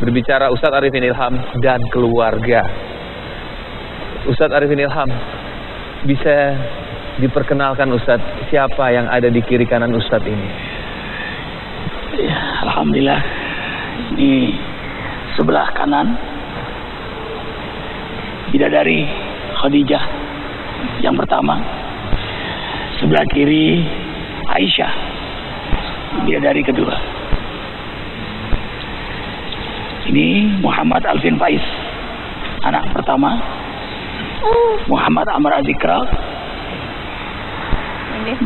berbicara Ustadz Arifin Ilham dan keluarga. Ustadz Arifin Ilham, bisa diperkenalkan Ustadz, siapa yang ada di kiri kanan Ustadz ini? Ya, alhamdulillah. Ini sebelah kanan bidadari Khadijah yang pertama. Sebelah kiri Aisyah, bidadari kedua. Ini Muhammad Alvin Faiz, anak pertama. Muhammad Amr Azikra,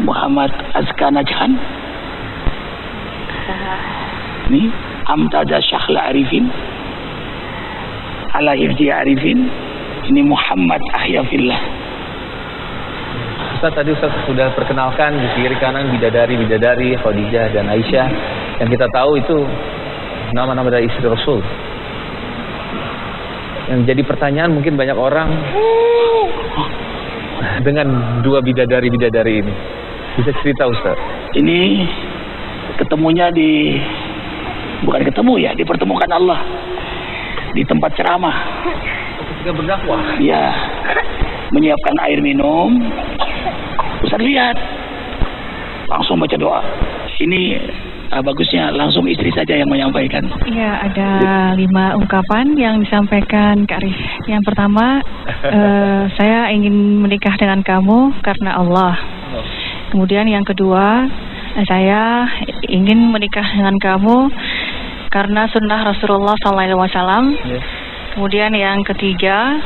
Muhammad Azka Najhan. Ini Amtada Syahla Arifin, Ala Irji Arifin. Ini Muhammad Ahyafillah. Ustaz, tadi Ustaz sudah perkenalkan di kiri kanan bidadari Khadijah dan Aisyah. Yang kita tahu itu nama-nama dari istri Rasul. Yang jadi pertanyaan mungkin banyak orang dengan dua bidadari ini. Bisa cerita Ustaz? Ini ketemunya bukan ketemu ya, dipertemukan Allah di tempat ceramah. Ketika berdakwah. Ya, menyiapkan air minum. Ustaz lihat, langsung baca doa. Ini bagusnya langsung istri saja yang menyampaikan. Iya, ada 5 ungkapan yang disampaikan Kak Arif. Yang pertama, saya ingin menikah dengan kamu karena Allah. Kemudian yang kedua, saya ingin menikah dengan kamu karena sunnah Rasulullah SAW. Kemudian yang ketiga,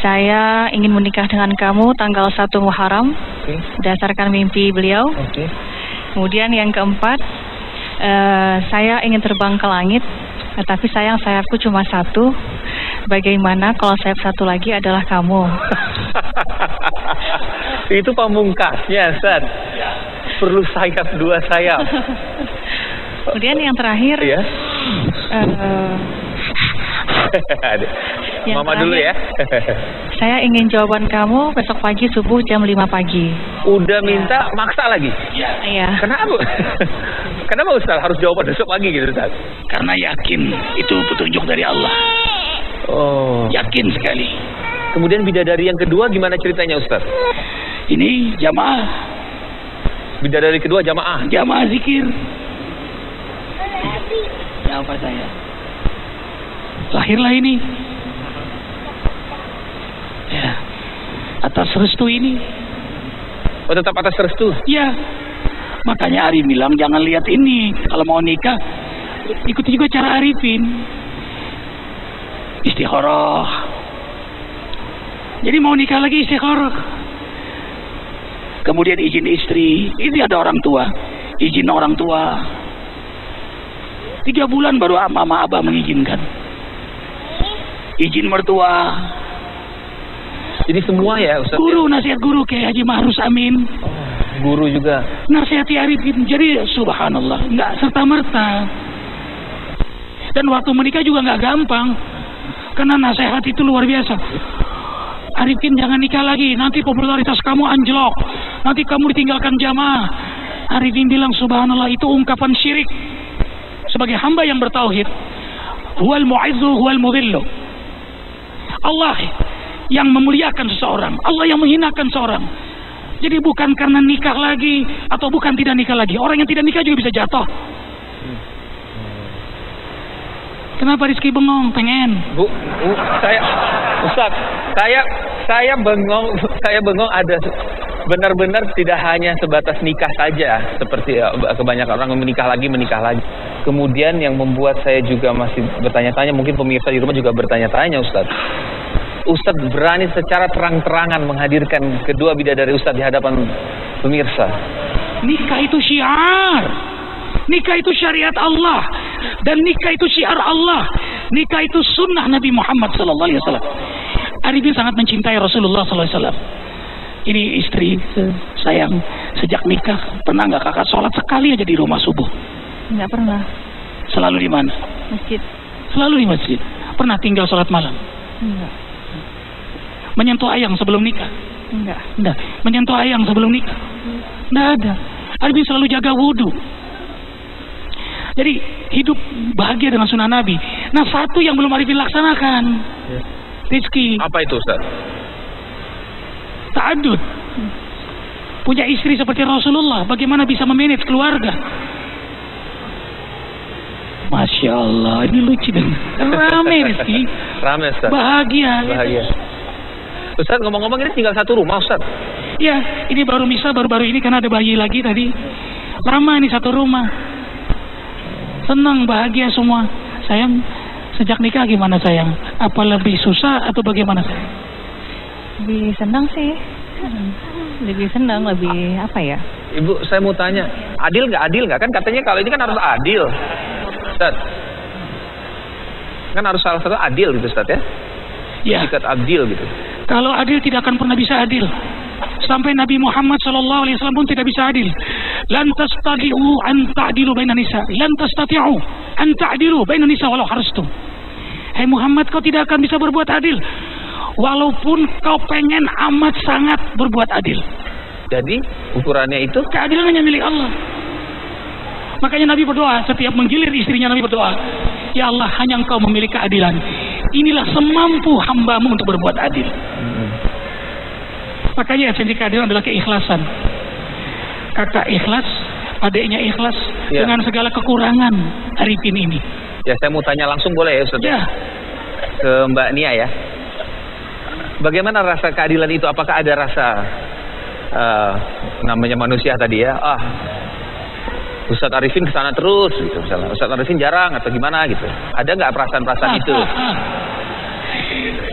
saya ingin menikah dengan kamu tanggal 1 Muharram berdasarkan mimpi beliau. Kemudian yang keempat, saya ingin terbang ke langit, tapi sayang sayapku cuma 1. Bagaimana kalau sayap 1 lagi adalah kamu? Itu pamungkasnya, Ustaz. Perlu sayap 2 sayap. Kemudian yang terakhir, ya. Yang Mama terakhir, dulu ya. Saya ingin jawaban kamu besok pagi subuh jam 5 pagi. Udah minta, maksa lagi. Iya. Kenapa? Kenapa Ustaz harus jawaban besok pagi gitu Ustaz? Karena yakin itu petunjuk dari Allah. Oh. Yakin sekali. Kemudian bidadari yang kedua gimana ceritanya Ustaz? Ini jamaah. Bidadari kedua jamaah. Jamaah zikir. Siapa saya? Lahirlah ini. Ya. Atas restu ini. Oh, tetap atas restu? Ya. Makanya Arif bilang jangan lihat ini. Kalau mau nikah, ikuti juga cara Arifin. Istikharah. Jadi mau nikah lagi istikharah. Kemudian izin istri. Ini ada orang tua. Izin orang tua. 3 bulan baru mama abah mengizinkan. Izin mertua. Jadi semua ya Ustaz? Guru, nasihat guru kayak Haji Mahrus Amin. Guru juga. Nasihati Arifin. Jadi subhanallah, nggak serta-merta. Dan waktu menikah juga nggak gampang. Karena nasihat itu luar biasa. Arifin jangan nikah lagi, nanti popularitas kamu anjlok. Nanti kamu ditinggalkan jamaah. Arifin bilang subhanallah, itu ungkapan syirik. Sebagai hamba yang bertauhid, huwal mu'izzu huwal mudhillu. Allah yang memuliakan seseorang, Allah yang menghinakan seorang. Jadi bukan karena nikah lagi atau bukan tidak nikah lagi. Orang yang tidak nikah juga bisa jatuh. Kenapa Rizky bengong? Pengen? Ustaz, saya bengong ada benar-benar tidak hanya sebatas nikah saja seperti kebanyakan orang menikah lagi. Kemudian yang membuat saya juga masih bertanya-tanya, mungkin pemirsa di rumah juga bertanya-tanya Ustaz. Ustaz berani secara terang-terangan menghadirkan kedua bidadari Ustaz di hadapan pemirsa. Nikah itu syiar. Nikah itu syariat Allah. Dan nikah itu syiar Allah. Nikah itu sunnah Nabi Muhammad SAW. Arifin sangat mencintai Rasulullah SAW. Ini istri sayang, sejak nikah pernah nggak kakak sholat sekali aja di rumah subuh? Nggak pernah. Selalu di mana? Masjid. Selalu di masjid. Pernah tinggal sholat malam? Enggak. Menyentuh ayang sebelum nikah? Enggak. Menyentuh ayang sebelum nikah? Enggak ada. Arifin selalu jaga wudhu. Jadi hidup bahagia dengan sunnah Nabi. Nah, satu yang belum Arifin laksanakan, Rizky. Apa itu Ustaz? Ta'adud. Punya istri seperti Rasulullah, bagaimana bisa memanage keluarga? Masya Allah, ini lucu dong. Rame Rizky. Rame Ustaz. Bahagia. Bahagia. Ustaz, ngomong-ngomong ini tinggal satu rumah Ustaz? Ya, ini baru misal baru-baru ini karena ada bayi lagi tadi. Lama ini satu rumah. Senang, bahagia semua. Sayang, sejak nikah gimana sayang? Apa lebih susah atau bagaimana sayang? Lebih senang sih. Lebih senang, lebih apa ya? Ibu, saya mau tanya, adil nggak? Kan katanya kalau ini kan harus adil, Ustaz. Kan harus salah satu adil gitu, Ustaz ya? Ya. Sikat adil gitu. Kalau adil tidak akan pernah bisa adil. Sampai Nabi Muhammad SAW pun tidak bisa adil. Lan tastati'u an ta'dilu bainan nisa. Lan tastati'u an ta'dilu bainan nisa walau harastum. Hai Muhammad, kau tidak akan bisa berbuat adil walaupun kau pengen amat sangat berbuat adil. Jadi ukurannya itu keadilan hanya milik Allah. Makanya Nabi berdoa, setiap menggilir istrinya Nabi berdoa, ya Allah, hanya Engkau memiliki keadilan. Inilah semampu hambamu untuk berbuat adil. Makanya esensi keadilan adalah keikhlasan. Kakak ikhlas, adiknya ikhlas, ya, dengan segala kekurangan Arifin ini. Ya, saya mau tanya langsung boleh ya Ustaz? Ya. Ke Mbak Nia ya. Bagaimana rasa keadilan itu? Apakah ada rasa namanya manusia tadi ya? Ustadz Arifin kesana terus gitu misalnya. Ustadz Arifin jarang atau gimana gitu. Ada nggak perasaan-perasaan itu?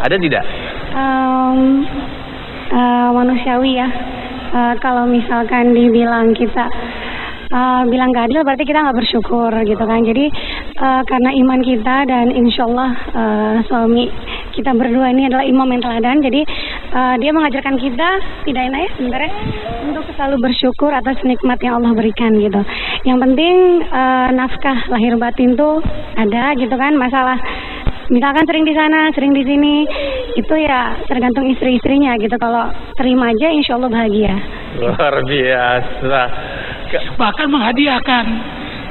Ada tidak? Manusiawi ya. Kalau misalkan dibilang kita bilang gak adil, berarti kita nggak bersyukur gitu kan. Jadi karena iman kita dan insya Allah suami kita berdua ini adalah imam yang teladan. Jadi dia mengajarkan kita, tidak enak ya sebenarnya, untuk selalu bersyukur atas nikmat yang Allah berikan gitu. Yang penting nafkah lahir batin tuh ada gitu kan. Masalah misalkan sering di sana, sering di sini, itu ya tergantung istri-istrinya gitu. Kalau terima aja, insya Allah bahagia. Luar biasa. Bahkan menghadiahkan.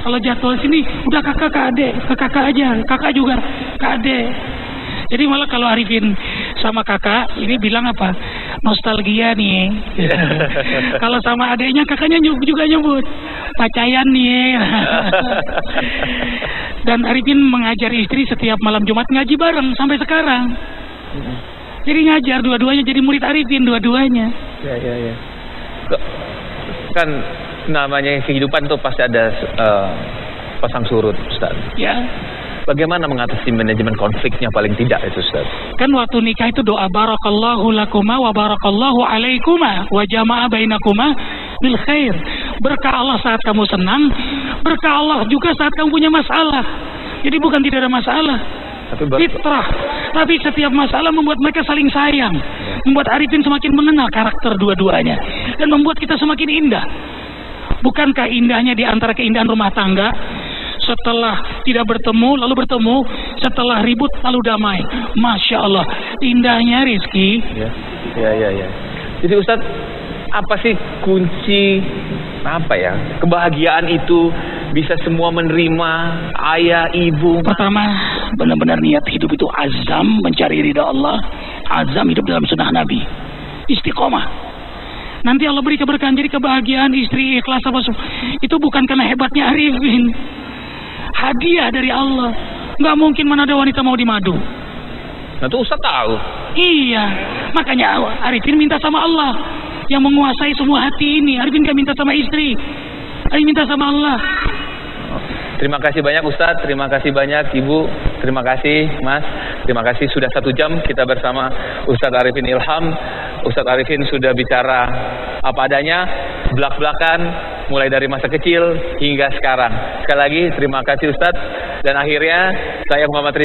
Kalau jadwal sini, udah kakak ke adik, ke kakak aja, kakak juga ke adik. Jadi malah kalau Arifin sama kakak, ini bilang apa? Nostalgia nih. Kalau sama adiknya, kakaknya juga nyebut pacayan nih. Dan Arifin mengajar istri setiap malam Jumat ngaji bareng sampai sekarang. Jadi ngajar dua-duanya, jadi murid Arifin dua-duanya. Ya. Kan namanya kehidupan tuh pasti ada pasang surut, Ustaz. Ya. Bagaimana mengatasi manajemen konfliknya paling tidak itu, Ustaz? Kan waktu nikah itu doa barakallahu lakuma wa barakallahu alaikuma wa jama'a bainakuma bil khair. Berkah Allah saat kamu senang, berkah Allah juga saat kamu punya masalah. Jadi bukan tidak ada masalah, fitrah. Tapi setiap masalah membuat mereka saling sayang, membuat Arifin semakin mengenal karakter dua-duanya, dan membuat kita semakin indah. Bukankah indahnya di antara keindahan rumah tangga? Setelah tidak bertemu, lalu bertemu. Setelah ribut, lalu damai. Masya Allah, indahnya Rizky. Ya. Jadi Ustadz, apa sih kunci kebahagiaan itu bisa semua menerima, ayah, ibu? Pertama, benar-benar niat hidup itu azam mencari ridha Allah, azam hidup dalam sunnah Nabi, istiqomah. Nanti Allah beri keberkahan, jadi kebahagiaan istri ikhlas apa itu bukan karena hebatnya Arifin, hadiah dari Allah. Nggak mungkin mana ada wanita mau dimadu. Nah itu Ustaz tahu. Iya, makanya Arifin minta sama Allah yang menguasai semua hati ini. Arifin gak minta sama istri, Arifin minta sama Allah. Terima kasih banyak Ustadz, terima kasih banyak Ibu, terima kasih Mas, terima kasih sudah 1 jam kita bersama Ustadz Arifin Ilham. Ustadz Arifin sudah bicara apa adanya, belak-belakan, mulai dari masa kecil hingga sekarang. Sekali lagi terima kasih Ustadz, dan akhirnya saya Muhammad